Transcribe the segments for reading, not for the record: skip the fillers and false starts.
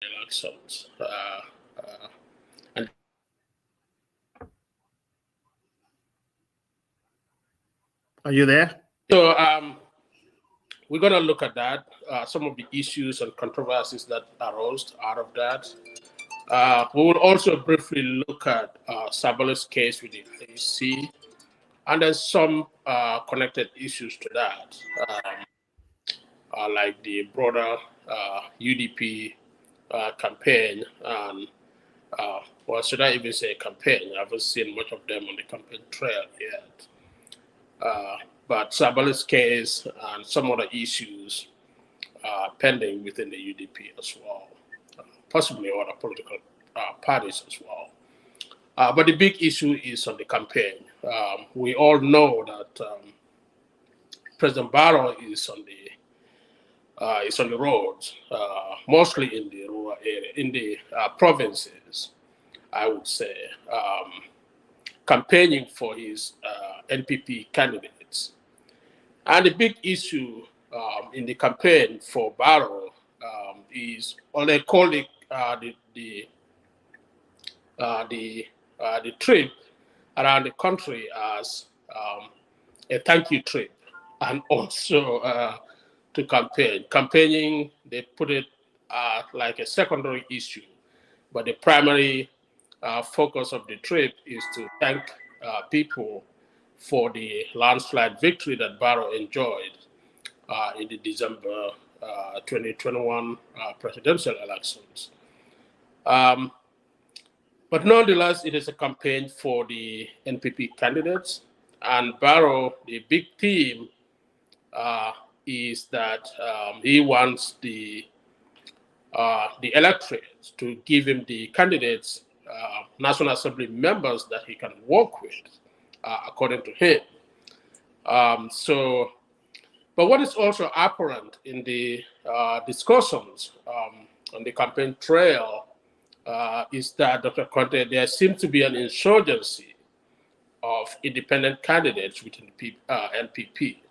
elections. And Are you there? so we're going to look at that, some of the issues and controversies that arose out of that. We will also briefly look at Sabally's case with the IEC, and then some connected issues to that, like the broader UDP campaign. And well, should I even say campaign? I haven't seen much of them on the campaign trail yet. But Sabali's case and some other issues pending within the UDP as well, possibly other political parties as well. But the big issue is on the campaign. We all know that President Barrow is on the roads, mostly in the rural area, in the provinces, I would say, campaigning for his NPP candidates. And the big issue in the campaign for Barrow is, or they call it the trip around the country as a thank you trip, and also to campaign. Campaigning, they put it like a secondary issue, but the primary focus of the trip is to thank people for the landslide victory that Barrow enjoyed in the December 2021 presidential elections. But nonetheless, it is a campaign for the NPP candidates. And Barrow, the big theme is that he wants the electorate to give him the candidates, National Assembly members that he can work with, according to him. But what is also apparent in the discussions on the campaign trail is that, Dr. Conte, there seems to be an insurgency of independent candidates within the NPP.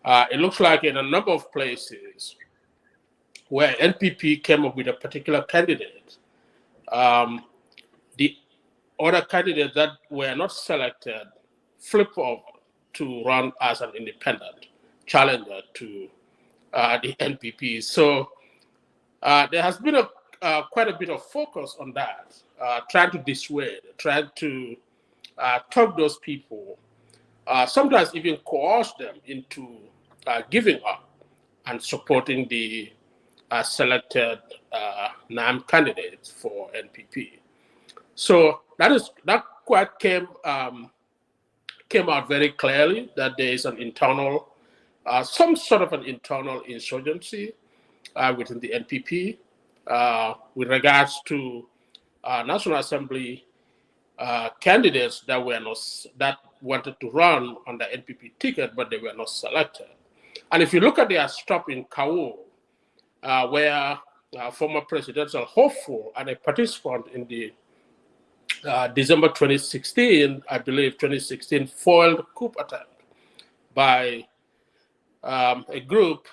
It looks like in a number of places where NPP came up with a particular candidate, the other candidates that were not selected flip over to run as an independent challenger to the NPP. So there has been quite a bit of focus on that, trying to dissuade, trying to talk those people, sometimes even coerce them into giving up and supporting the selected named candidates for NPP. So that quite came out very clearly that there is an internal, some sort of an internal insurgency within the NPP with regards to National Assembly candidates that wanted to run on the NPP ticket, but they were not selected. And if you look at their stop in Kaur, where former presidential hopeful and a participant in the December 2016, I believe 2016, foiled coup attempt by a group,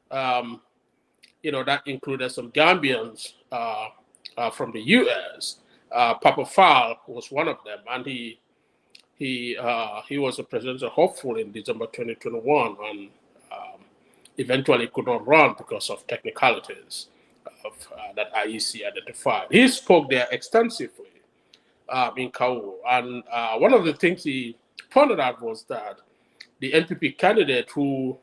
that included some Gambians from the U.S. Papa Fall was one of them, and he was a presidential hopeful in December 2021, and eventually could not run because of technicalities that IEC identified. He spoke there extensively in Kaur, and one of the things he pointed out was that the NPP candidate who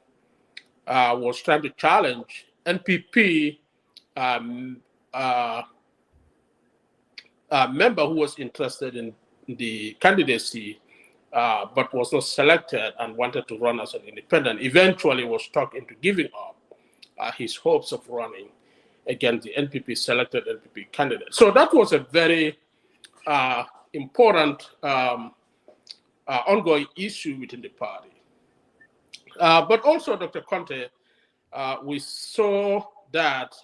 was trying to challenge NPP member who was interested in the candidacy but was not selected and wanted to run as an independent, eventually was talked into giving up his hopes of running against the NPP selected NPP candidate. So that was a very important ongoing issue within the party. But also, Dr. Conte, we saw that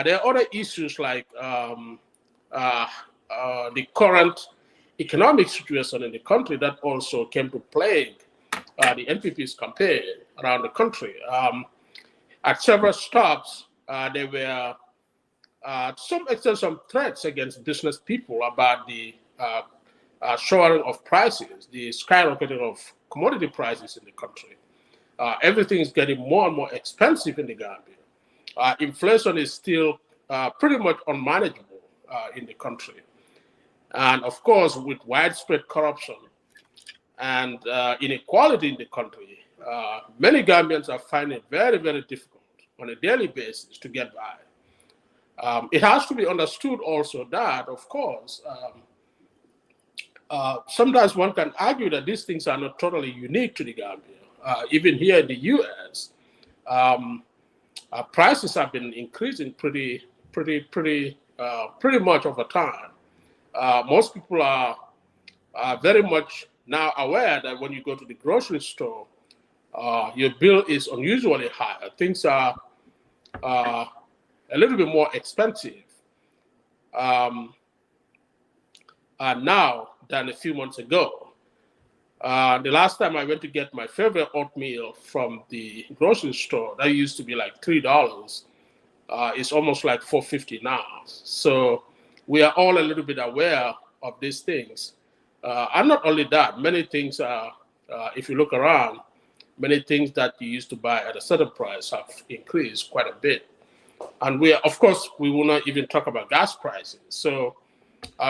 there are other issues like the current economic situation in the country that also came to plague the NPP's campaign around the country. At several stops, there were to some extent some threats against business people about the soaring of prices, the skyrocketing of commodity prices in the country. Everything is getting more and more expensive in the Gambia. Inflation is still pretty much unmanageable in the country. And of course, with widespread corruption and inequality in the country, many Gambians are finding it very, very difficult on a daily basis to get by. It has to be understood also that, of course, sometimes one can argue that these things are not totally unique to the Gambia. Even here in the U.S., prices have been increasing pretty much over time. Most people are very much now aware that when you go to the grocery store, your bill is unusually high. Things are a little bit more expensive now than a few months ago. The last time I went to get my favorite oatmeal from the grocery store, that used to be like $3. It's almost like $4.50 now. So we are all a little bit aware of these things. And not only that, many things are, if you look around, many things that you used to buy at a certain price have increased quite a bit. And we are, of course, we will not even talk about gas prices. So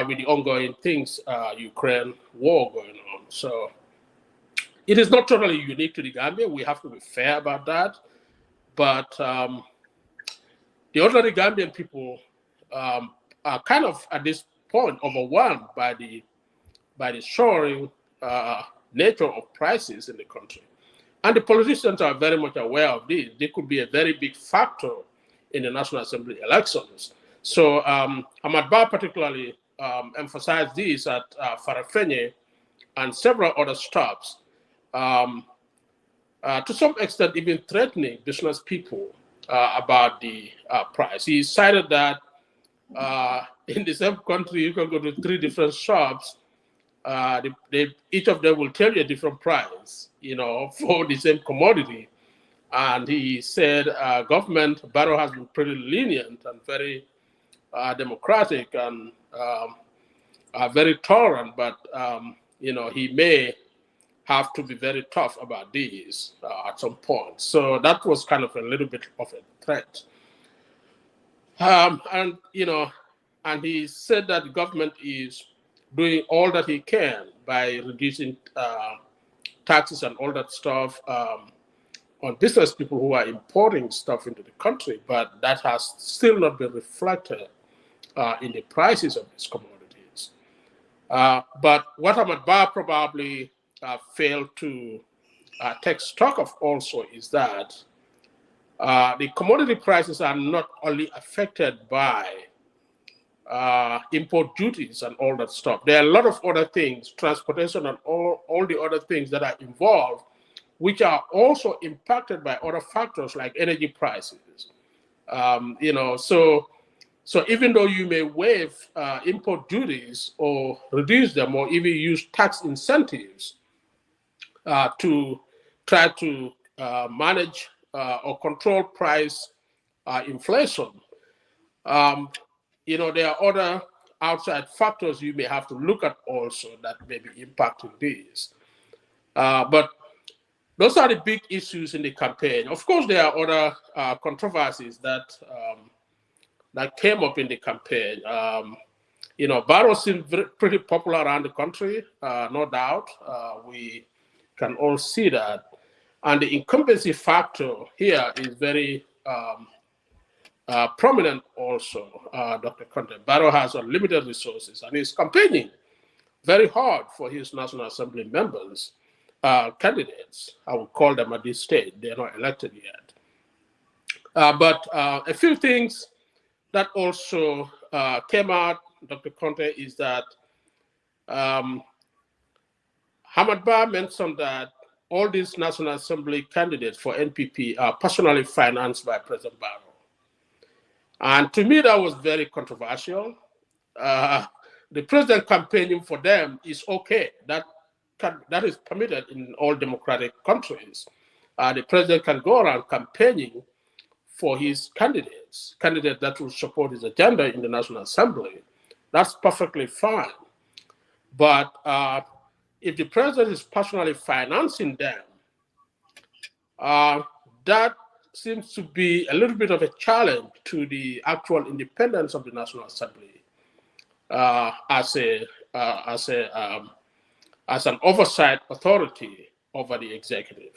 with the ongoing things, Ukraine war going on. So it is not totally unique to the Gambia. We have to be fair about that. But the ordinary Gambian people are kind of at this point overwhelmed by the soaring nature of prices in the country. And the politicians are very much aware of this. They could be a very big factor in the National Assembly elections. So Ahmad Ba particularly emphasized this at Farafenye and several other stops, to some extent even threatening business people about the price. He cited that in the same country, you can go to 3 different shops. Each of them will tell you a different price, for the same commodity. And he said government, Barrow has been pretty lenient and very democratic and very tolerant, but he may have to be very tough about these at some point. So that was kind of a little bit of a threat. And he said that the government is doing all that he can by reducing taxes and all that stuff on business people who are importing stuff into the country, but that has still not been reflected in the prices of these commodities. But what Ahmad Ba probably failed to take stock of also is that the commodity prices are not only affected by import duties and all that stuff. There are a lot of other things, transportation and all the other things that are involved, which are also impacted by other factors like energy prices. So even though you may waive import duties or reduce them or even use tax incentives to try to manage or control price inflation, there are other outside factors you may have to look at also that may be impacting these. But those are the big issues in the campaign. Of course, there are other controversies that came up in the campaign. Barrow seemed pretty popular around the country, no doubt. We can all see that. And the incumbency factor here is very prominent also, Dr. Conte. Barrow has unlimited resources and is campaigning very hard for his National Assembly members, candidates. I would call them at this stage. They're not elected yet. But a few things that also came out, Dr. Conte, is that Hamad Ba mentioned that all these National Assembly candidates for NPP are personally financed by President Barrow. And to me, that was very controversial. The president campaigning for them is okay. That is permitted in all democratic countries. The president can go around campaigning for his candidates that will support his agenda in the National Assembly. That's perfectly fine. But if the president is personally financing them, that seems to be a little bit of a challenge to the actual independence of the National Assembly as an oversight authority over the executive.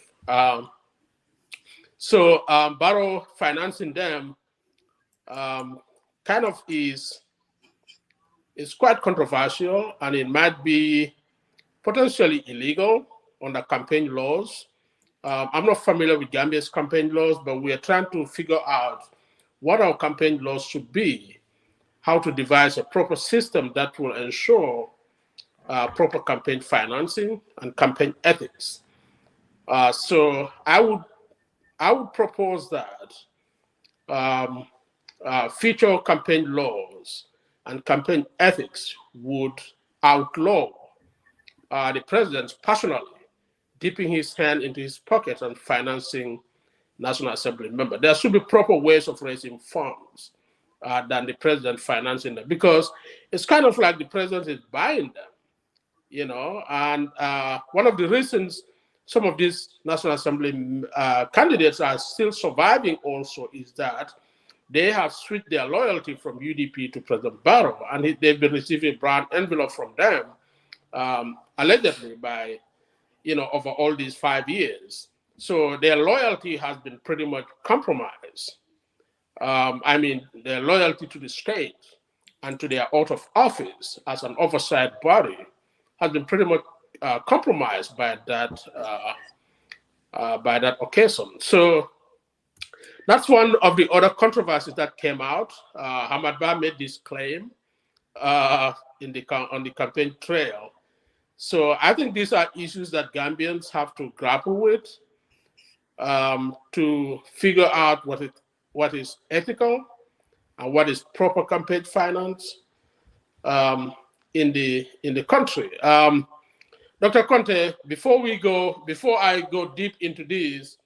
So Barrow financing them kind of is quite controversial, and it might be potentially illegal under campaign laws. I'm not familiar with Gambia's campaign laws, but we are trying to figure out what our campaign laws should be, how to devise a proper system that will ensure proper campaign financing and campaign ethics. So I would propose that future campaign laws and campaign ethics would outlaw the president personally dipping his hand into his pocket and financing National Assembly members. There should be proper ways of raising funds than the president financing them, because it's kind of like the president is buying them, you know. And one of the reasons some of these National Assembly candidates are still surviving also is that they have switched their loyalty from UDP to President Barrow, and they've been receiving a brown envelope from them, allegedly by, over all these 5 years. So their loyalty has been pretty much compromised. Their loyalty to the state and to their oath of office as an oversight body has been pretty much compromised by that occasion. So that's one of the other controversies that came out. Hamad Bah made this claim on the campaign trail. So I think these are issues that Gambians have to grapple with to figure out what is ethical and what is proper campaign finance in the country. Dr. Conte, before I go deep into this,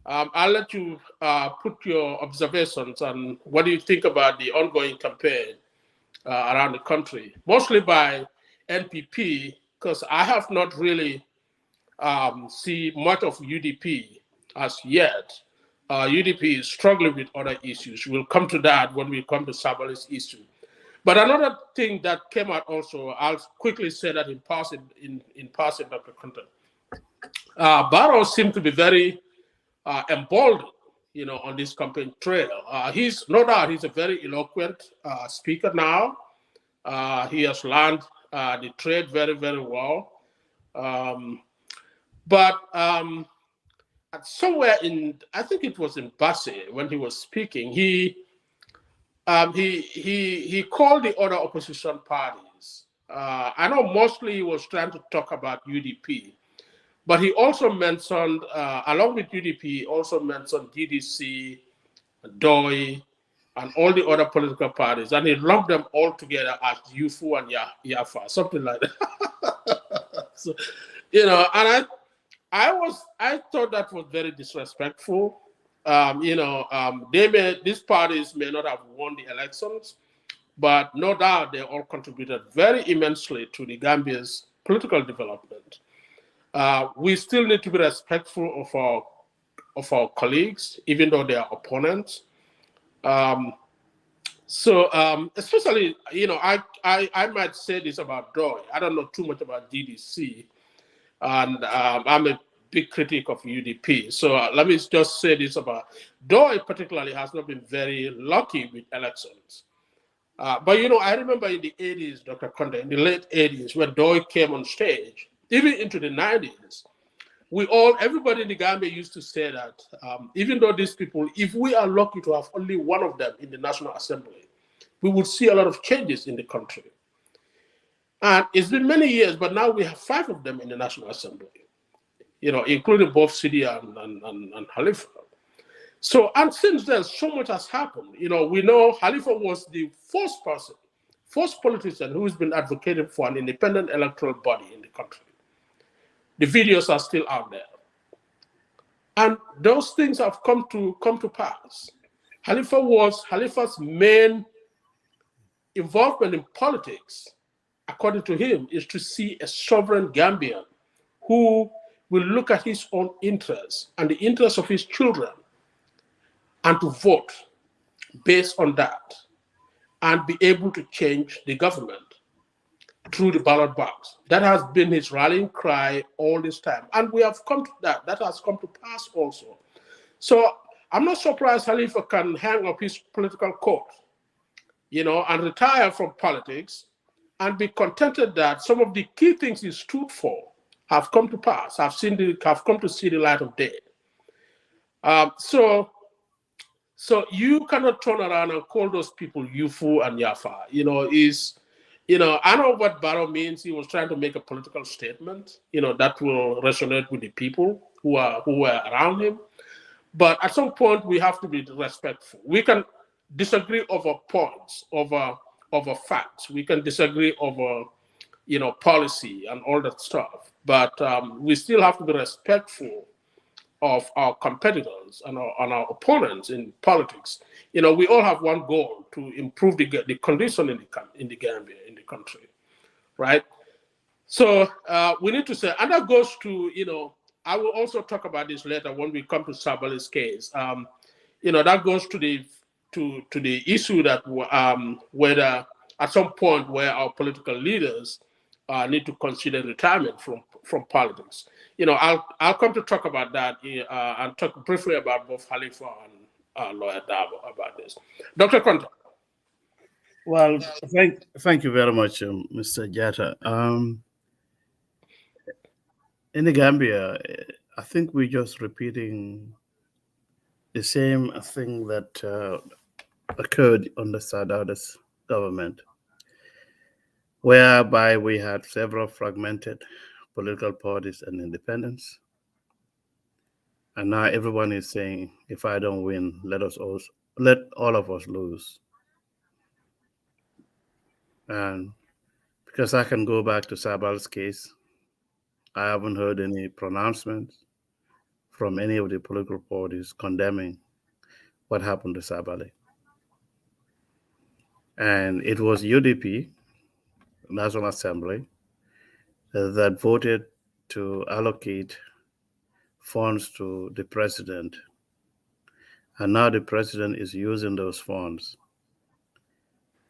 I'll let you put your observations on what do you think about the ongoing campaign around the country, mostly by NPP, because I have not really seen much of UDP as yet. UDP is struggling with other issues. We'll come to that when we come to Sabally's issue. But another thing that came out also, I'll quickly say that in passing, Dr. Conte. Barrow seemed to be very emboldened, on this campaign trail. He's no doubt he's a very eloquent speaker now. He has learned the trade very, very well. But somewhere I think it was in Bassi when he was speaking, he called the other opposition parties. I know mostly he was trying to talk about UDP, but he also mentioned, along with UDP, he also mentioned DDC, DOI, and all the other political parties, and he lumped them all together as UFU and Yafa, something like that. So, and I thought that was very disrespectful. These parties may not have won the elections, but no doubt they all contributed very immensely to the Gambia's political development. We still need to be respectful of our colleagues, even though they are opponents. Especially, I might say this about DOI. I don't know too much about DDC, and I'm a big critic of UDP. So let me just say this about DOI particularly has not been very lucky with elections. But, I remember in the 80s, Dr. Conde, in the late 80s, when DOI came on stage, even into the 90s, everybody in the Gambia used to say that even though these people, if we are lucky to have only one of them in the National Assembly, we would see a lot of changes in the country. And it's been many years, but now we have 5 of them in the National Assembly, including both Sidi and Halifa. So, and since then, so much has happened. We know Halifa was the first politician who has been advocating for an independent electoral body in the country. The videos are still out there. And those things have come to pass. Khalifa's main involvement in politics, according to him, is to see a sovereign Gambian who will look at his own interests and the interests of his children and to vote based on that and be able to change the government through the ballot box. That has been his rallying cry all this time. And we have come to that. That has come to pass also. So I'm not surprised Khalifa can hang up his political coat, and retire from politics and be contented that some of the key things he stood for have come to pass, have come to see the light of day. So you cannot turn around and call those people Yufu and Yafa. I know what Barrow means. He was trying to make a political statement, that will resonate with the people who were around him. But at some point, we have to be respectful. We can disagree over points, over facts. We can disagree over, policy and all that stuff. But we still have to be respectful of our competitors and our opponents in politics. We all have one goal: to improve the condition in the Gambia, in the country, right? So we need to say, and that goes to, I will also talk about this later when we come to Sabally's case. That goes to the issue that whether at some point where our political leaders need to consider retirement from politics. I'll come to talk about that and talk briefly about both Khalifa and Lawyer Dabo about this. Dr. Conta. Well, thank you very much, Mr. Jatta. In the Gambia, I think we're just repeating the same thing that occurred under Sadada's government, whereby we had several fragmented political parties and independents. And now everyone is saying, if I don't win, let all of us lose. And because I can go back to Sabal's case, I haven't heard any pronouncements from any of the political parties condemning what happened to Sabally. And it was UDP, National Assembly, that voted to allocate funds to the president. And now the president is using those funds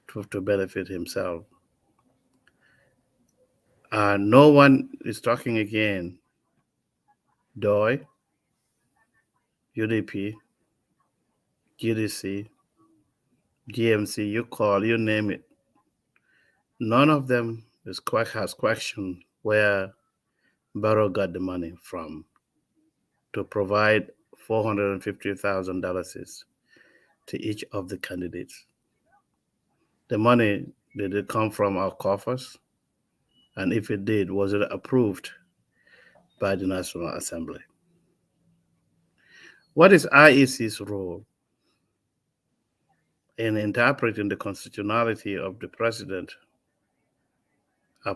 to benefit himself. No one is talking again. DOI, UDP, GDC, GMC, you name it. None of them has questioned where Barrow got the money from to provide $450,000 to each of the candidates. The money, did it come from our coffers? And if it did, was it approved by the National Assembly? What is IEC's role in interpreting the constitutionality of the president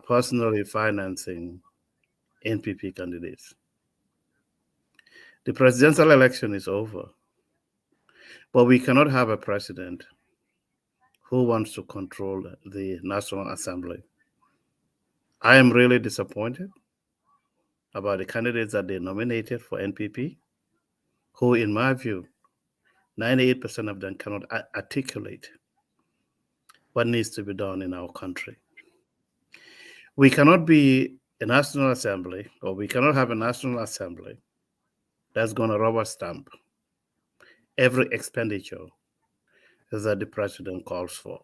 personally financing NPP candidates? The presidential election is over, but we cannot have a president who wants to control the National Assembly. I am really disappointed about the candidates that they nominated for NPP, who, in my view, 98% of them cannot articulate what needs to be done in our country. We cannot be a National Assembly, or we cannot have a National Assembly that's going to rubber stamp every expenditure that the president calls for.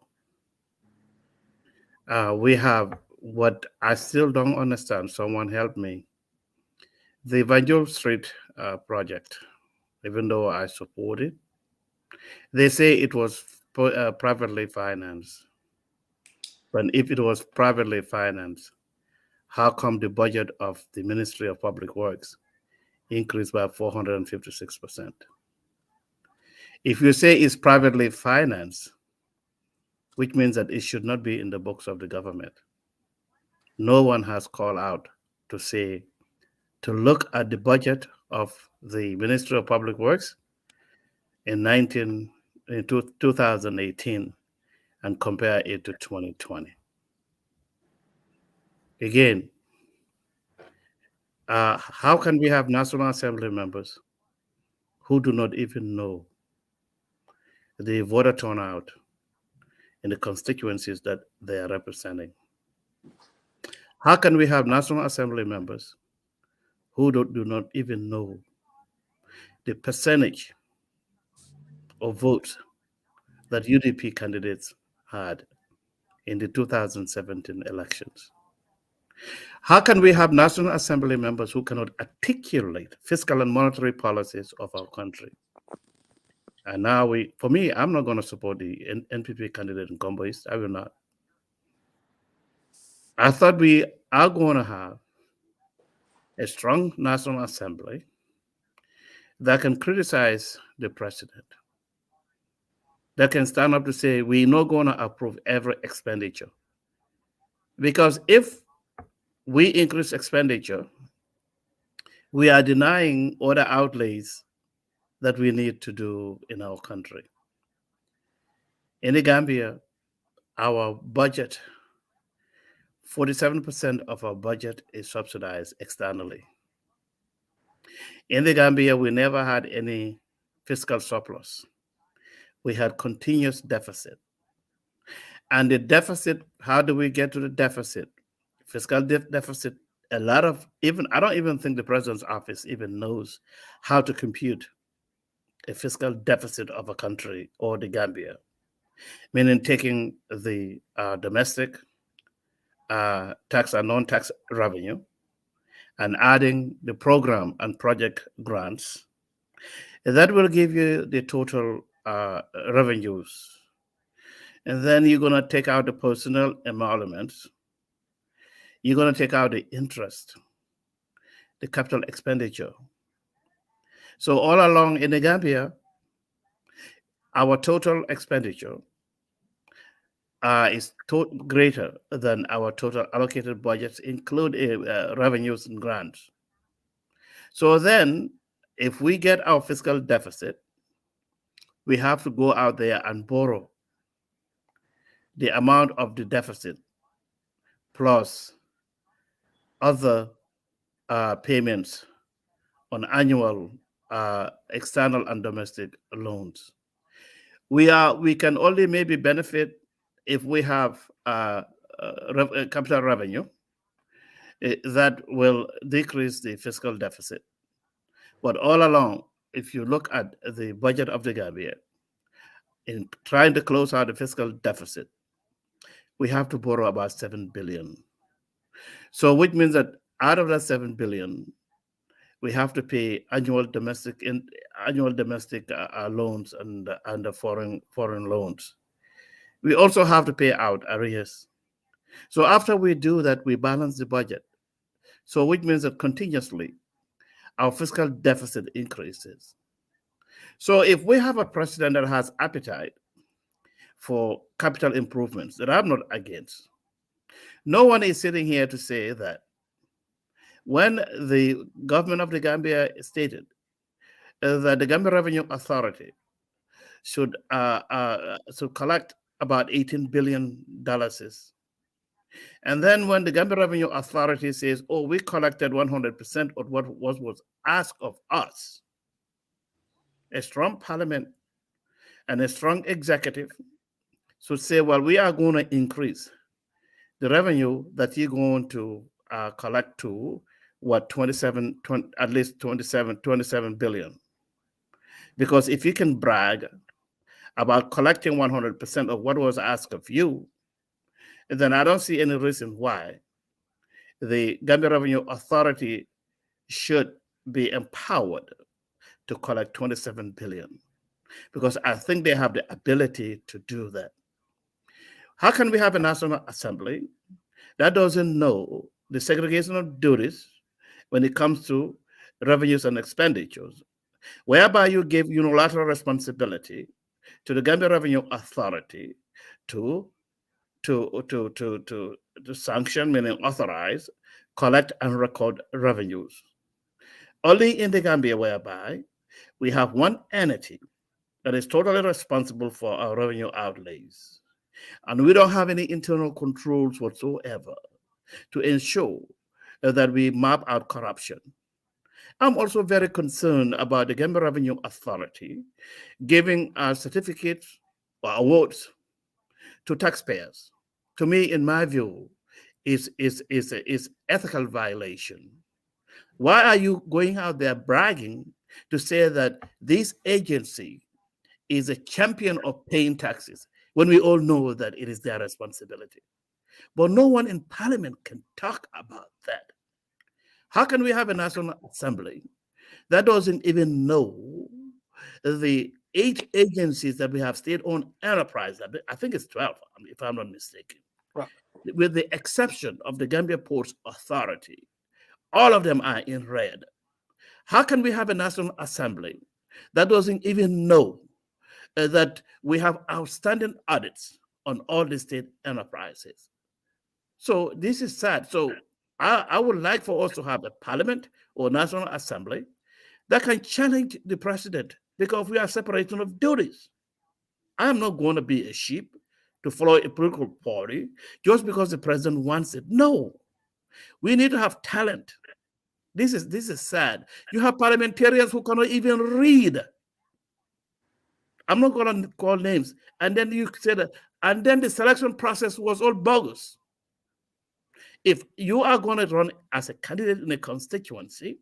We have what I still don't understand. Someone help me. The Evangel Street project, even though I support it, they say it was privately financed. But if it was privately financed, how come the budget of the Ministry of Public Works increased by 456%? If you say it's privately financed, which means that it should not be in the books of the government. No one has called out to look at the budget of the Ministry of Public Works in in 2018 and compare it to 2020. Again, how can we have National Assembly members who do not even know the voter turnout in the constituencies that they are representing? How can we have National Assembly members who do not even know the percentage of votes that UDP candidates had in the 2017 elections? How can we have National Assembly members who cannot articulate fiscal and monetary policies of our country? And now for me, I'm not going to support the NPP candidate in Combo East. I will not. I thought we are going to have a strong National Assembly that can criticize the president, that can stand up to say, we're not going to approve every expenditure. Because if we increase expenditure, we are denying other outlays that we need to do in our country. In the Gambia, our budget, 47% of our budget is subsidized externally. In the Gambia, we never had any fiscal surplus. We had continuous deficit. And the deficit, how do we get to the deficit? Fiscal deficit, a lot of, I don't even think the president's office even knows how to compute a fiscal deficit of a country or the Gambia, meaning taking the domestic tax and non-tax revenue and adding the program and project grants. That will give you the total revenues. And then you're going to take out the personal emoluments. You're going to take out the interest, the capital expenditure. So all along in the Gambia, our total expenditure is greater than our total allocated budgets, include revenues and grants. So then, if we get our fiscal deficit, we have to go out there and borrow the amount of the deficit plus other payments on annual external and domestic loans. We can only maybe benefit if we have capital revenue that will decrease the fiscal deficit. But all along, if you look at the budget of the Gambia, in trying to close out the fiscal deficit, we have to borrow about 7 billion. So which means that out of that 7 billion, we have to pay annual domestic loans and the foreign loans. We also have to pay out arrears. So after we do that, we balance the budget. So which means that continuously our fiscal deficit increases. So if we have a president that has appetite for capital improvements that I'm not against, no one is sitting here to say that when the government of the Gambia stated that the Gambia Revenue Authority should collect about $18 billion. And then when the Gambia Revenue Authority says, oh, we collected 100% of what was asked of us, a strong parliament and a strong executive should say, well, we are going to increase the revenue that you're going to collect to at least 27 billion. Because if you can brag about collecting 100% of what was asked of you, then I don't see any reason why the Gambia Revenue Authority should be empowered to collect 27 billion, because I think they have the ability to do that. How can we have a National Assembly that doesn't know the segregation of duties when it comes to revenues and expenditures, whereby you give unilateral responsibility to the Gambia Revenue Authority to sanction, meaning authorize, collect, and record revenues? Only in the Gambia, whereby we have one entity that is totally responsible for our revenue outlays. And we don't have any internal controls whatsoever to ensure that we map out corruption. I'm also very concerned about the Gambia Revenue Authority giving certificates or awards to taxpayers. To me, in my view, is ethical violation. Why are you going out there bragging to say that this agency is a champion of paying taxes when we all know that it is their responsibility? But no one in parliament can talk about that. How can we have a national assembly that doesn't even know the 8 agencies that we have state-owned enterprise? I think it's 12, if I'm not mistaken, Right. with the exception of the Gambia Ports Authority. All of them are in red. How can we have a national assembly that doesn't even know that we have outstanding audits on all the state enterprises? So this is sad. So I would like for us to have a parliament or national assembly that can challenge the president because we are separation of duties. I am not going to be a sheep to follow a political party just because the president wants it. No, we need to have talent. This is sad. You have parliamentarians who cannot even read. I'm not going to call names. And then you say that, and then the selection process was all bogus. If you are going to run as a candidate in a constituency,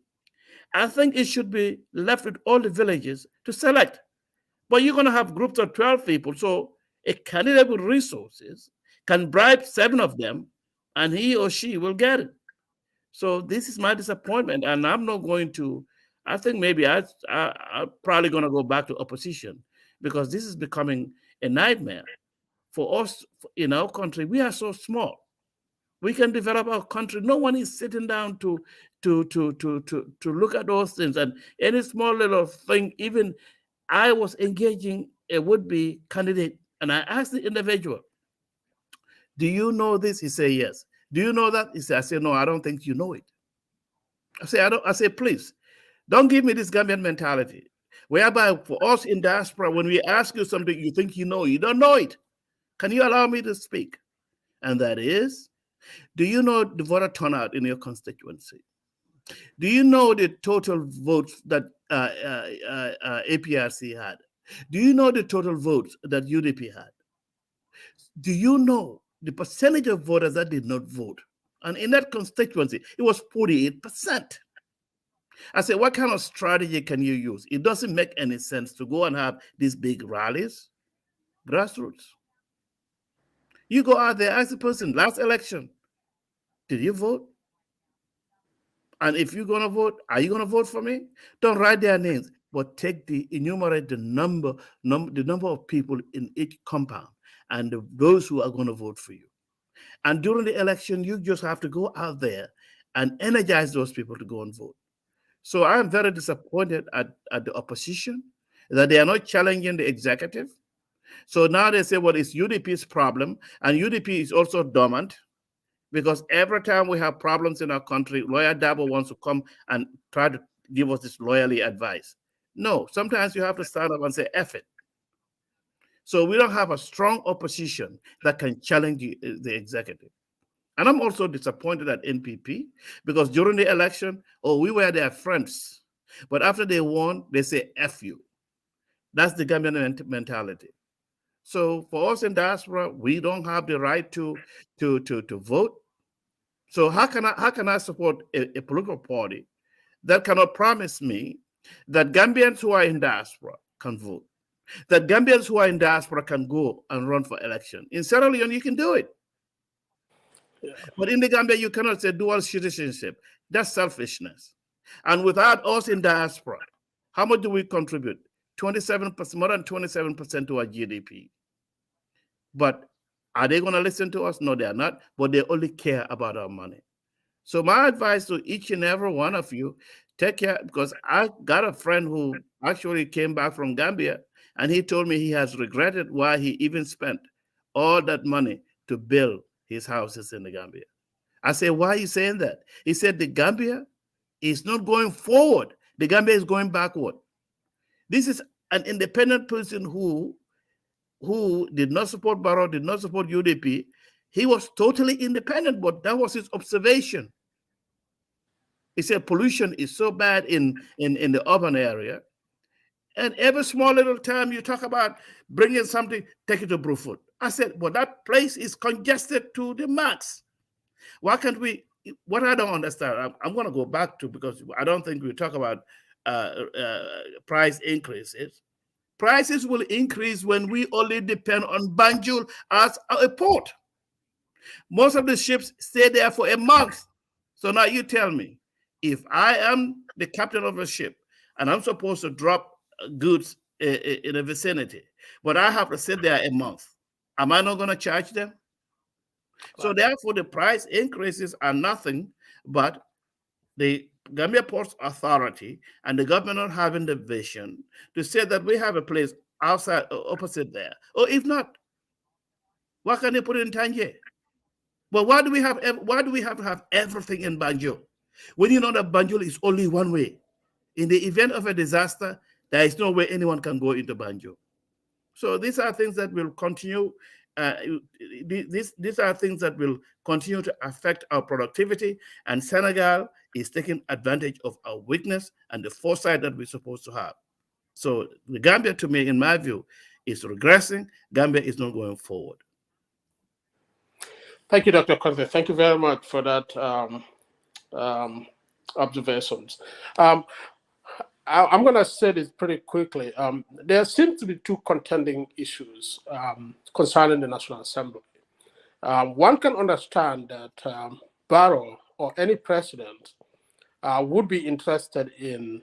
I think it should be left with all the villages to select. But you're going to have groups of 12 people. So a candidate with resources can bribe 7 of them, and he or she will get it. So this is my disappointment, and I'm not going to. I think maybe I'm probably going to go back to opposition because this is becoming a nightmare for us in our country. We are so small. We can develop our country. No one is sitting down to look at those things. And any small little thing, even I was engaging a would-be candidate, and I asked the individual, "Do you know this?" He said, "Yes." "Do you know that?" He said, "I said, no, I don't think you know it." I say, I don't. I say, please, don't give me this Gambian mentality, whereby for us in diaspora, when we ask you something, you think you don't know it. Can you allow me to speak? And that is, do you know the voter turnout in your constituency? Do you know the total votes that APRC had? Do you know the total votes that UDP had? Do you know the percentage of voters that did not vote? And in that constituency, it was 48%. I said, what kind of strategy can you use? It doesn't make any sense to go and have these big rallies, grassroots. You go out there, ask the person, last election, did you vote? And if you're going to vote, are you going to vote for me? Don't write their names, but enumerate the number of people in each compound and those who are going to vote for you. And during the election, you just have to go out there and energize those people to go and vote. So I am very disappointed at the opposition that they are not challenging the executive. So now they say, well, it's UDP's problem, and UDP is also dormant because every time we have problems in our country, Lawyer Dabo wants to come and try to give us this lawyerly advice. No, sometimes you have to stand up and say, F it. So we don't have a strong opposition that can challenge the executive. And I'm also disappointed at NPP because during the election, we were their friends. But after they won, they say F you. That's the Gambian mentality. So for us in diaspora, we don't have the right to vote. So how can I support a political party that cannot promise me that Gambians who are in diaspora can vote, that Gambians who are in diaspora can go and run for election? In Sierra Leone, you can do it. Yeah. But in the Gambia, you cannot say dual citizenship. That's selfishness. And without us in diaspora, how much do we contribute? 27%, more than 27% to our GDP. But are they going to listen to us? No, they are not. But they only care about our money. So my advice to each and every one of you, take care, because I got a friend who actually came back from Gambia, and he told me he has regretted why he even spent all that money to build his houses in the Gambia. I said, why are you saying that? He said, the Gambia is not going forward. The Gambia is going backward. This is an independent person who did not support Barrow, did not support UDP. He was totally independent, but that was his observation. He said pollution is so bad in the urban area. And every small little time you talk about bringing something, take it to Bruford. I said, well, that place is congested to the max. Why can't we? What I don't understand, I'm going to go back to, because I don't think we talk about price increases. Prices will increase when we only depend on Banjul as a port. Most of the ships stay there for a month. So now you tell me, if I am the captain of a ship and I'm supposed to drop goods in a vicinity, but I have to sit there a month, am I not going to charge them? So therefore, the price increases are nothing but the Gambia Ports Authority and the government not having the vision to say that we have a place outside, opposite there. Or if not, why can't they put it in Tangier? But why do we have to have everything in Banjul? When you know that Banjul is only one way. In the event of a disaster, there is no way anyone can go into Banjul. So these are things that will continue. These are things that will continue to affect our productivity, and Senegal is taking advantage of our weakness and the foresight that we're supposed to have. So the Gambia, to me, in my view, is regressing. Gambia is not going forward. Thank you, Dr. Conte. Thank you very much for that observations. I'm going to say this pretty quickly. There seems to be two contending issues concerning the National Assembly. One can understand that Barrow or any president would be interested in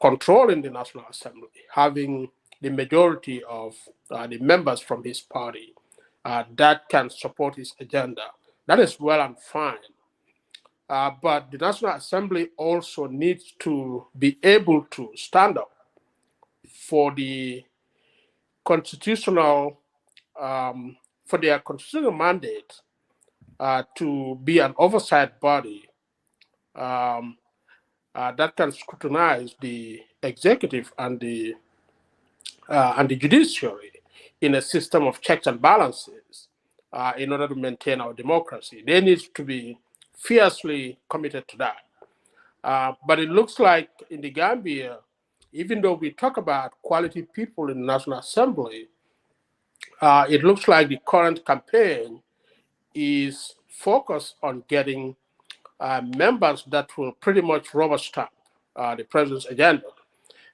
controlling the National Assembly, having the majority of the members from his party that can support his agenda. That is well and fine. But the National Assembly also needs to be able to stand up for the constitutional, for their constitutional mandate to be an oversight body that can scrutinize the executive and the judiciary in a system of checks and balances in order to maintain our democracy. They need to be fiercely committed to that. But it looks like in the Gambia, even though we talk about quality people in the National Assembly, it looks like the current campaign is focused on getting members that will pretty much rubber stamp the president's agenda.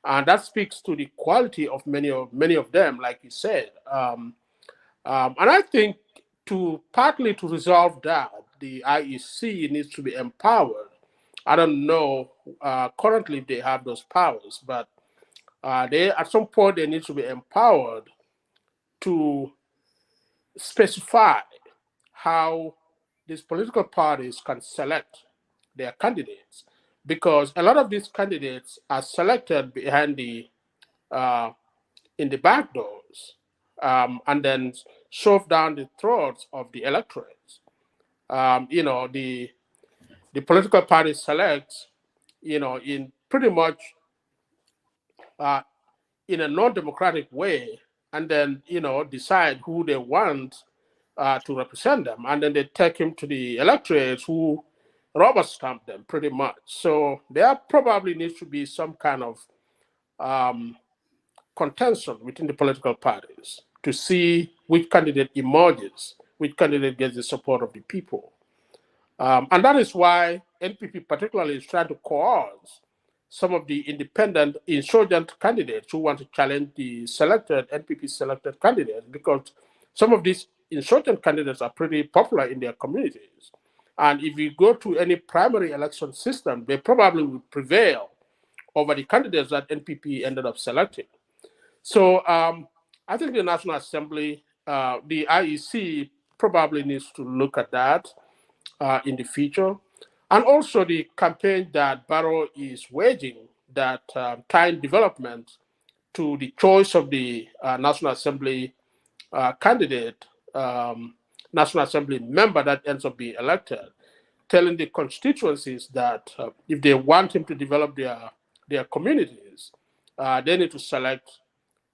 And that speaks to the quality of many of them, like you said. And I think partly to resolve that, the IEC needs to be empowered. I don't know currently if they have those powers, but at some point they need to be empowered to specify how these political parties can select their candidates, because a lot of these candidates are selected behind in the back doors, and then shoved down the throats of the electorates. The political party selects, in pretty much in a non-democratic way, and then decide who they want to represent them, and then they take him to the electorates who rubber stamp them pretty much. So there probably needs to be some kind of contention within the political parties to see which candidate emerges, which candidate gets the support of the people. And that is why NPP particularly is trying to coerce some of the independent insurgent candidates who want to challenge the NPP selected candidates, because some of these insurgent candidates are pretty popular in their communities. And if you go to any primary election system, they probably would prevail over the candidates that NPP ended up selecting. So I think the National Assembly, the IEC probably needs to look at that in the future. And also the campaign that Barrow is waging, that tying development to the choice of the National Assembly candidate, National Assembly member that ends up being elected, telling the constituencies that if they want him to develop their communities, they need to select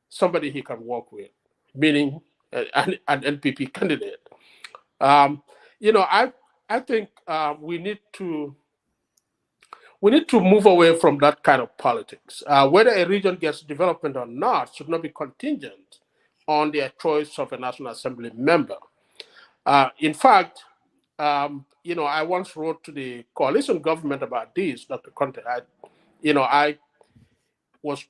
somebody he can work with, meaning an NPP candidate. Um, I think we need to move away from that kind of politics. Whether a region gets development or not should not be contingent on their choice of a National Assembly member. In fact, I once wrote to the coalition government about this, Dr. Conte. I was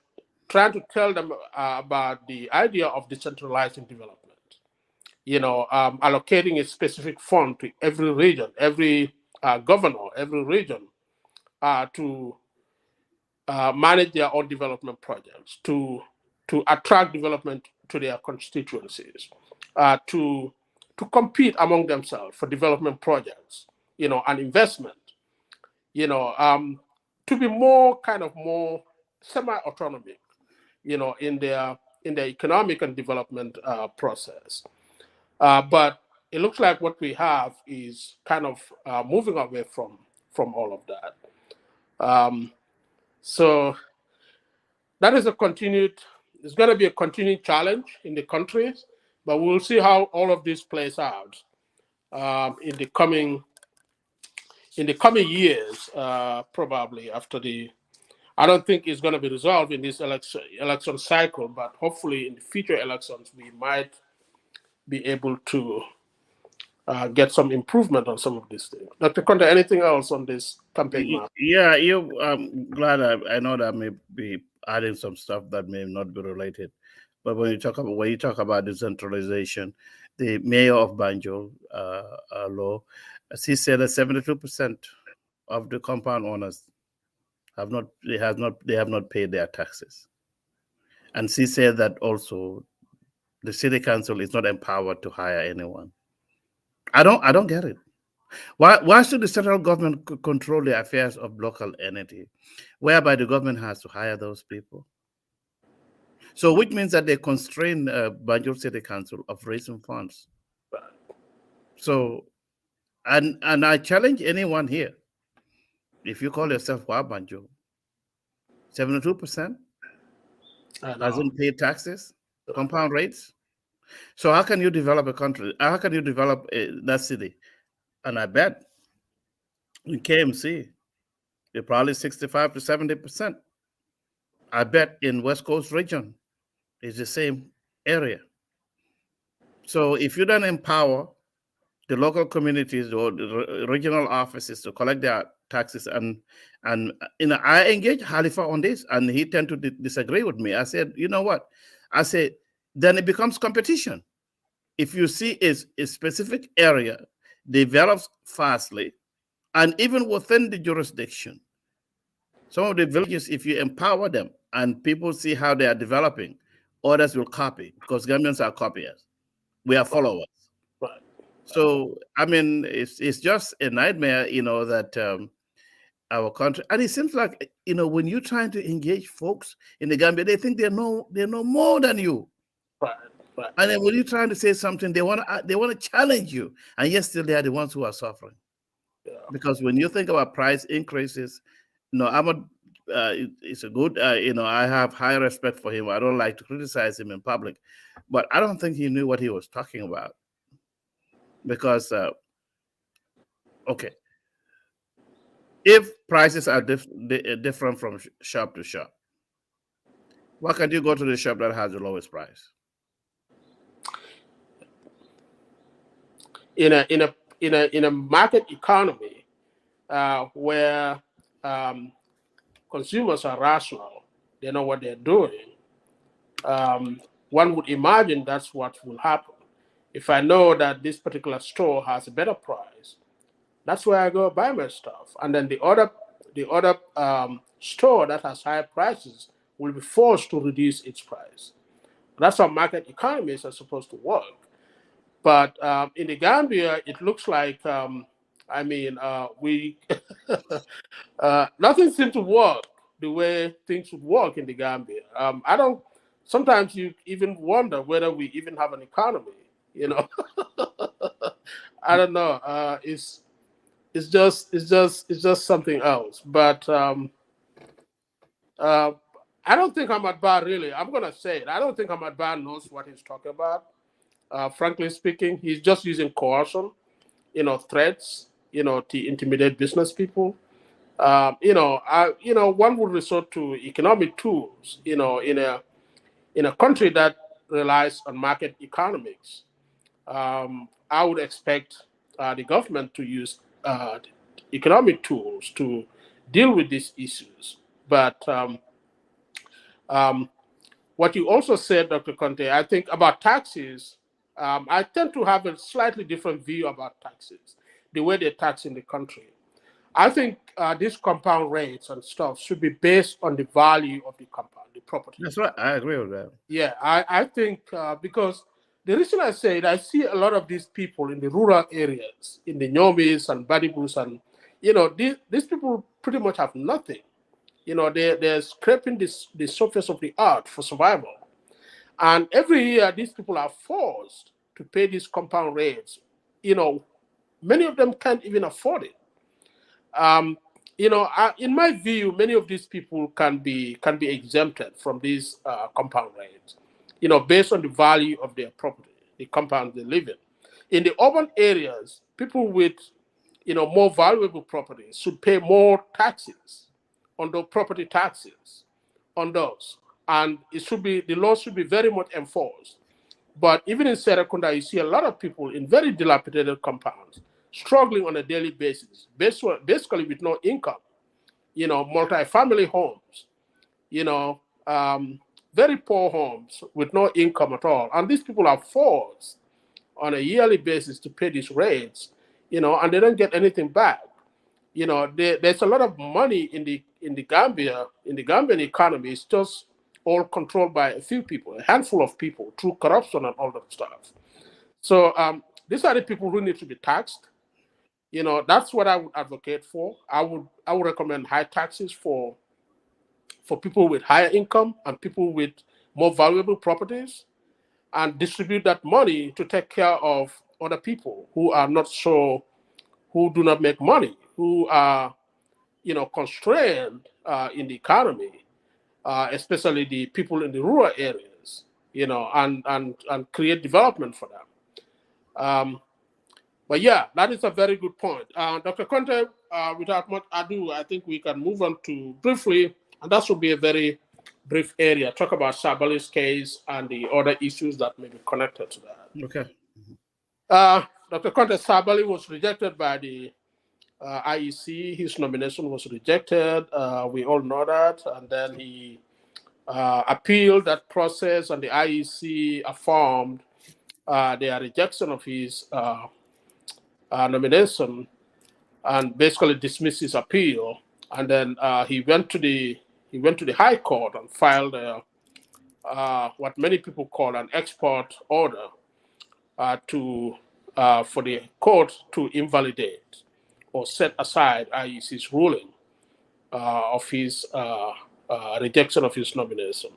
trying to tell them about the idea of decentralizing development. Allocating a specific fund to every region, every governor, every region to manage their own development projects, to attract development to their constituencies, to compete among themselves for development projects, and investment, to be more semi-autonomic, in their economic and development process. But it looks like what we have is kind of moving away from all of that. So that is it's going to be a continued challenge in the country, but we'll see how all of this plays out in the coming years, probably after I don't think it's going to be resolved in this election cycle, but hopefully in the future elections we might be able to get some improvement on some of these things. Dr. Conte, anything else on this campaign map? Yeah, I'm glad I know that I may be adding some stuff that may not be related. But when you talk about decentralization, the mayor of Banjul, Law, he said that 72% of the compound owners they have not paid their taxes. And she said that also the city council is not empowered to hire anyone. I don't get it. Why should the central government control the affairs of local entity, whereby the government has to hire those people? So, which means that they constrain Banjul City Council of raising funds. So, and I challenge anyone here: if you call yourself Banjul, 72% hasn't paid taxes, compound rates. So, how can you develop a country? How can you develop that city? And I bet in KMC, they're probably 65 to 70%. I bet in West Coast region, it's the same area. So if you don't empower the local communities or the regional offices to collect their taxes, and I engaged Halifa on this, and he tended to disagree with me. I said, you know what? I said, then it becomes competition. If you see a specific area develops fastly, and even within the jurisdiction, some of the villages, if you empower them and people see how they are developing, others will copy, because Gambians are copiers. We are followers. Right. So, I mean, it's just a nightmare, that our country, and it seems like, when you're trying to engage folks in the Gambia, they think they know more than you. Right. Right. And then when you're trying to say something, they want to challenge you, and yet still they are the ones who are suffering. Yeah. Because when you think about price increases, it's a good, I have high respect for him. I don't like to criticize him in public, but I don't think he knew what he was talking about. Because, okay, if prices are different from shop to shop, why can't you go to the shop that has the lowest price? In a market economy where consumers are rational, they know what they're doing. One would imagine that's what will happen. If I know that this particular store has a better price, that's where I go buy my stuff. And then the other store that has higher prices will be forced to reduce its price. That's how market economies are supposed to work. But in the Gambia, it looks like, we nothing seems to work the way things would work in the Gambia. Sometimes you even wonder whether we even have an economy, I don't know. It's just something else. But I don't think Ahmad Bar really, I'm going to say it, I don't think Ahmad Bar knows what he's talking about. Frankly speaking, he's just using coercion, threats, to intimidate business people. One would resort to economic tools, in a country that relies on market economics. I would expect the government to use economic tools to deal with these issues. But um, what you also said, Dr. Conte, I think about taxes, I tend to have a slightly different view about taxes, the way they tax in the country. I think these compound rates and stuff should be based on the value of the compound, the property. That's right. I agree with that. Yeah, I think because the reason I say it, I see a lot of these people in the rural areas, in the Nyomis and Badibus, and these people pretty much have nothing. They're scraping the surface of the earth for survival. And every year, these people are forced to pay these compound rates. Many of them can't even afford it. Um, in my view, many of these people can be exempted from these compound rates. Based on the value of their property, the compound they live in. In the urban areas, people with more valuable properties should pay more taxes on the property taxes on those, and the law should be very much enforced. But even in Serekunda, you see a lot of people in very dilapidated compounds struggling on a daily basis, basically with no income. Multi-family homes, you know, um, very poor homes with no income at all. And these people are forced on a yearly basis to pay these rates, and they don't get anything back. There's a lot of money in the Gambia, in the Gambian economy. It's just all controlled by a few people, a handful of people, through corruption and all that stuff. So these are the people who need to be taxed. That's what I would advocate for. I would recommend high taxes for people with higher income and people with more valuable properties, and distribute that money to take care of other people who are not so, who do not make money, who are constrained in the economy, especially the people in the rural areas, and create development for them. Um, but yeah, that is a very good point. Dr. Conte, without much ado, I think we can move on to briefly, and that should be a very brief area, talk about Sabally's case and the other issues that may be connected to that. Okay. Dr. Conte, Sabally was rejected by the IEC. His nomination was rejected. We all know that. And then he appealed that process, and the IEC affirmed their rejection of his nomination and basically dismissed his appeal. And then he went to the High Court and filed what many people call an export order to for the court to invalidate or set aside IEC's ruling of his rejection of his nomination.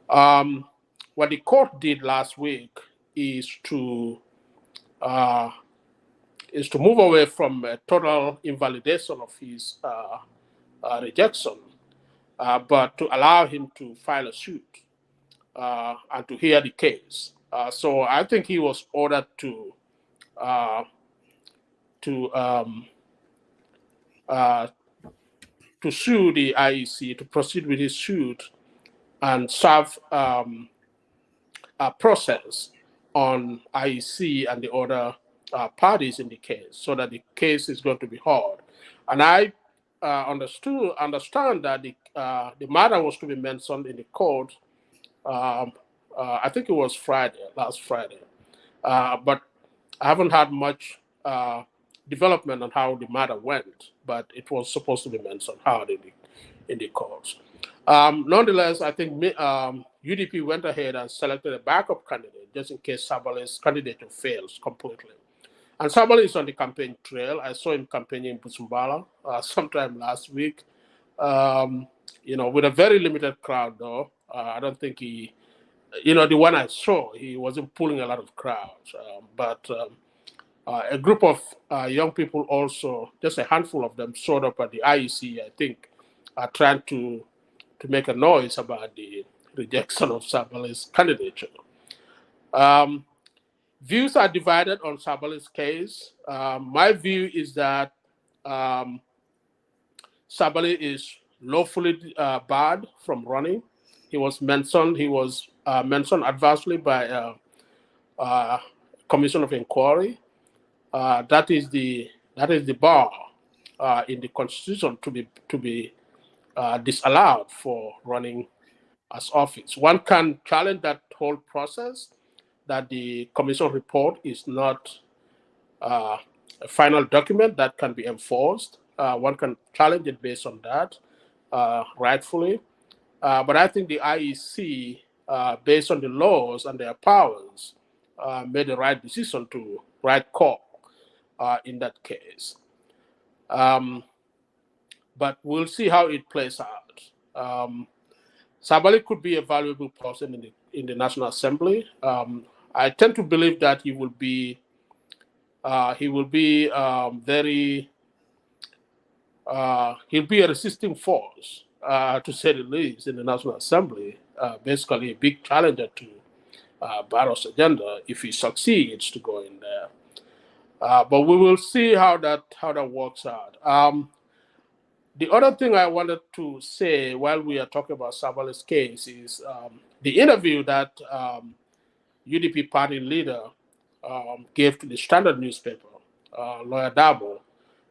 What the court did last week is to move away from a total invalidation of his rejection, but to allow him to file a suit and to hear the case. So I think he was ordered to uh, to um, to sue the IEC, to proceed with his suit and serve a process on IEC and the other parties in the case, so that the case is going to be heard. And I understand that the matter was to be mentioned in the court. I think it was last Friday, but I haven't had much development on how the matter went. But it was supposed to be mentioned hard in the courts. Nonetheless, I think UDP went ahead and selected a backup candidate just in case Sabally's candidature fails completely. And Sabally is on the campaign trail. I saw him campaigning in Busumbala sometime last week. With a very limited crowd, though. I don't think the one I saw, he wasn't pulling a lot of crowds. But a group of young people also, just a handful of them, showed up at the IEC, I think, trying to make a noise about the rejection of Sabally's candidature. Views are divided on Sabally's case. My view is that Sabally is lawfully barred from running. He was mentioned. Mentioned adversely by Commission of Inquiry. That is the bar in the Constitution to be disallowed for running as office. One can challenge that whole process, that the Commission report is not a final document that can be enforced. One can challenge it based on that, rightfully. But I think the IEC, based on the laws and their powers, made the right decision to right call in that case. But we'll see how it plays out. Sabally could be a valuable person in the National Assembly. I tend to believe that he will be very he'll be a resisting force, to say the least, in the National Assembly. Basically, a big challenger to Barrow's agenda if he succeeds to go in there. But we will see how that works out. The other thing I wanted to say while we are talking about Sabally's case is the interview that UDP party leader gave to the Standard newspaper, Lawyer Dabo,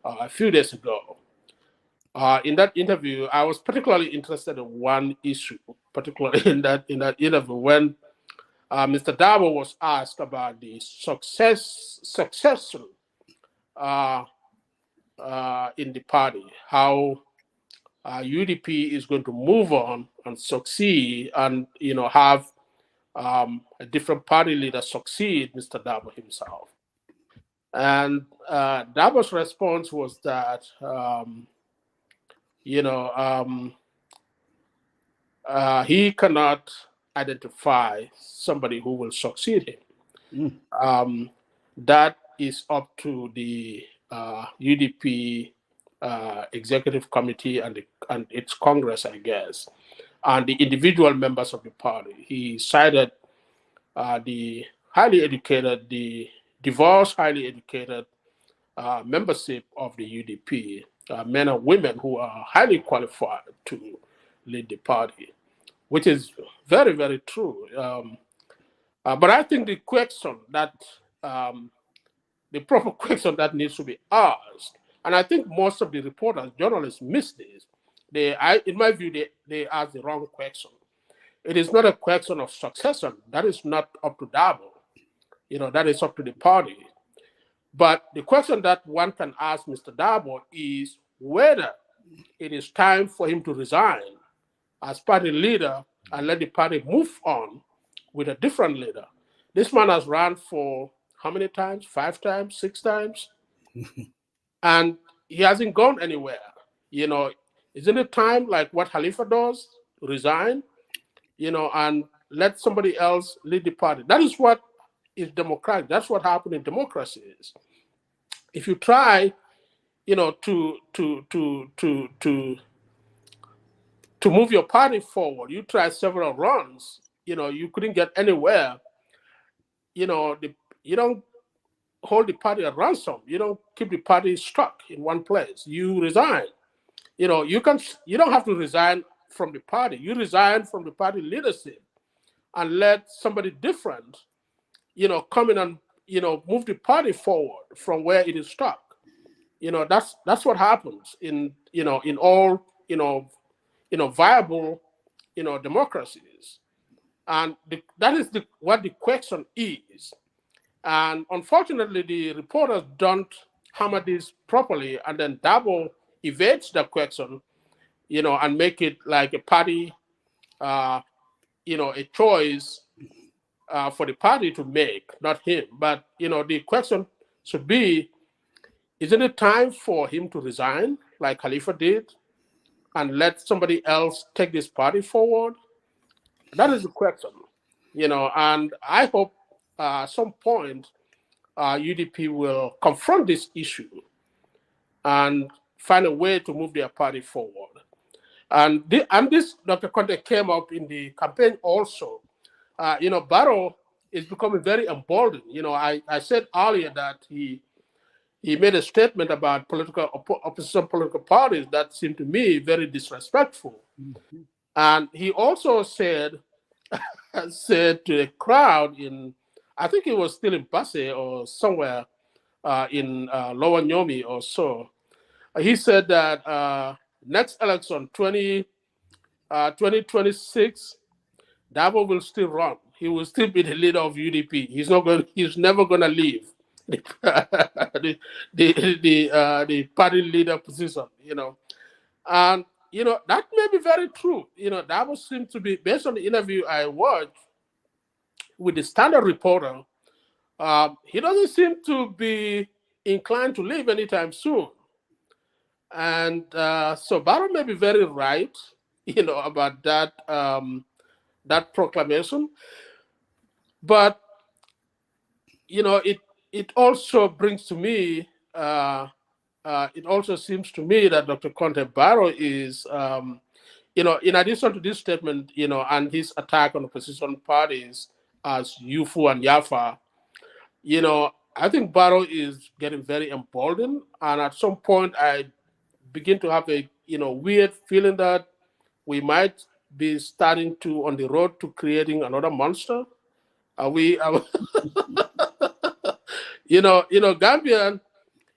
a few days ago. In that interview, I was particularly interested in one issue, particularly in that interview when Mr. Dabo was asked about the succession in the party, how UDP is going to move on and succeed, and have a different party leader succeed Mr. Dabo himself. And Dabo's response was that he cannot identify somebody who will succeed him. That is up to the UDP executive committee and its Congress, I guess, and the individual members of the party. He cited the highly educated, the diverse, highly educated membership of the UDP, men and women who are highly qualified to lead the party, which is very, very true. But I think the question that, the proper question that needs to be asked, and I think most of the reporters, journalists miss this. In my view, they ask the wrong question. It is not a question of succession. That is not up to Dabo. That is up to the party. But the question that one can ask Mr. Dabo is whether it is time for him to resign as party leader and let the party move on with a different leader. This man has run for how many times? 5 times, 6 times? And he hasn't gone anywhere. Isn't it time, like what Khalifa does, resign, and let somebody else lead the party? That is what is democratic. That's what happened in democracies. If you try, to move your party forward, you try several runs, you couldn't get anywhere. You don't hold the party at ransom. You don't keep the party stuck in one place. You resign. You don't have to resign from the party. You resign from the party leadership and let somebody different, come in and, move the party forward from where it is stuck. That's what happens in all, viable, democracies. And that is what the question is. And unfortunately, the reporters don't hammer this properly, and then Dabo evades the question, and make it like a party, a choice for the party to make, not him. But, the question should be, isn't it time for him to resign like Khalifa did and let somebody else take this party forward? That is the question, and I hope at some point UDP will confront this issue and find a way to move their party forward. And this Dr. Conte came up in the campaign also. Barrow is becoming very emboldened. I said earlier that he made a statement about opposition political parties that seemed to me very disrespectful. And he also said to the crowd I think it was still in Basse or somewhere in Lower Nyomi or so. He said that next election, 2026, Dabo will still run. He will still be the leader of UDP. He's never going to leave the party leader position. And that may be very true. Dabo seems to be, based on the interview I watched with the Standard reporter, he doesn't seem to be inclined to leave anytime soon. And so Barrow may be very right, about that that proclamation. But it also brings to me. It also seems to me that Dr. Conte Barrow is, in addition to this statement, and his attack on opposition parties as Yufu and Yafa, I think Barrow is getting very emboldened, and at some point I begin to have a weird feeling that we might be starting to on the road to creating another monster. Are we? Gambian.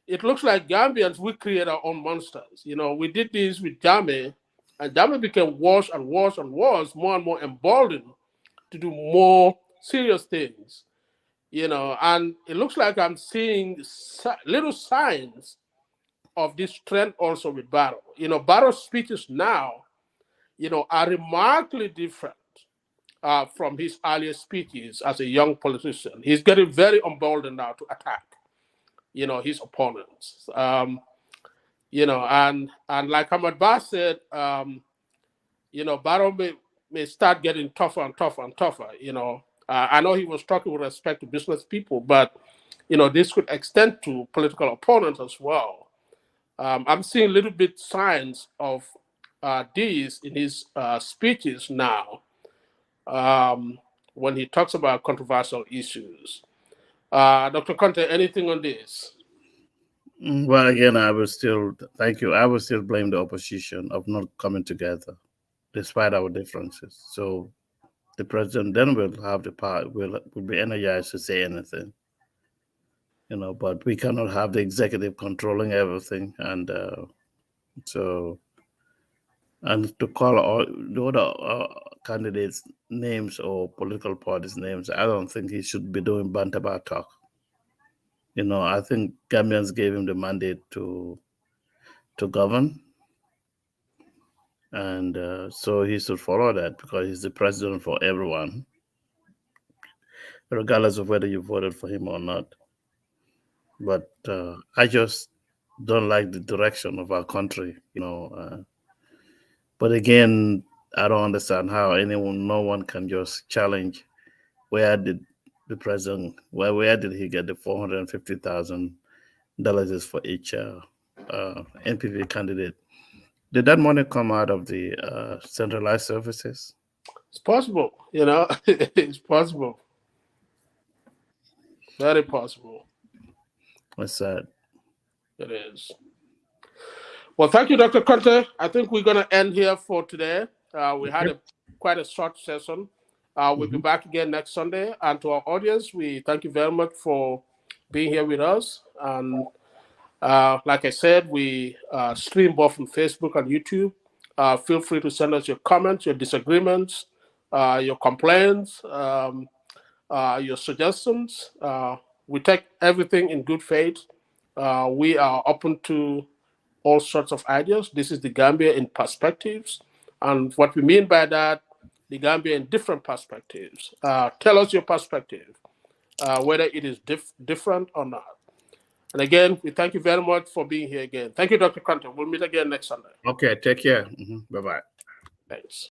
It looks like Gambians we create our own monsters. We did this with Jame, and Jame became worse and worse and worse, more and more emboldened to do more serious things. And it looks like I'm seeing little signs of this trend also with Barrow. Barrow's speeches now, are remarkably different from his earlier speeches as a young politician. He's getting very emboldened now to attack, his opponents. And like Ahmad Ba said, Barrow may start getting tougher and tougher and tougher. I know he was talking with respect to business people, but this could extend to political opponents as well. I'm seeing little bit signs of these in his speeches now when he talks about controversial issues. Dr. Conte, anything on this? Well, again, thank you. I will still blame the opposition of not coming together despite our differences. So the president then will have the power, will be energized to say anything. But we cannot have the executive controlling everything. And and to call all the other candidates' names or political parties' names, I don't think he should be doing bantaba talk. I think Gambians gave him the mandate to govern, and so he should follow that because he's the president for everyone, regardless of whether you voted for him or not. But I just don't like the direction of our country, but again, I don't understand how no one can just challenge where did the president, where did he get the $450,000 for each NPP candidate? Did that money come out of the centralized services? It's possible, it's possible. Very possible. What's sad. It is. Well, thank you, Dr. Conte. I think we're going to end here for today. We had quite a short session. We'll be back again next Sunday. And to our audience, we thank you very much for being here with us. And like I said, we stream both on Facebook and YouTube. Feel free to send us your comments, your disagreements, your complaints, your suggestions. We take everything in good faith. We are open to all sorts of ideas. This is the Gambia in Perspectives. And what we mean by that, the Gambia in different perspectives. Tell us your perspective, whether it is different or not. And again, we thank you very much for being here again. Thank you, Dr. Conte. We'll meet again next Sunday. Okay, take care. Bye-bye. Thanks.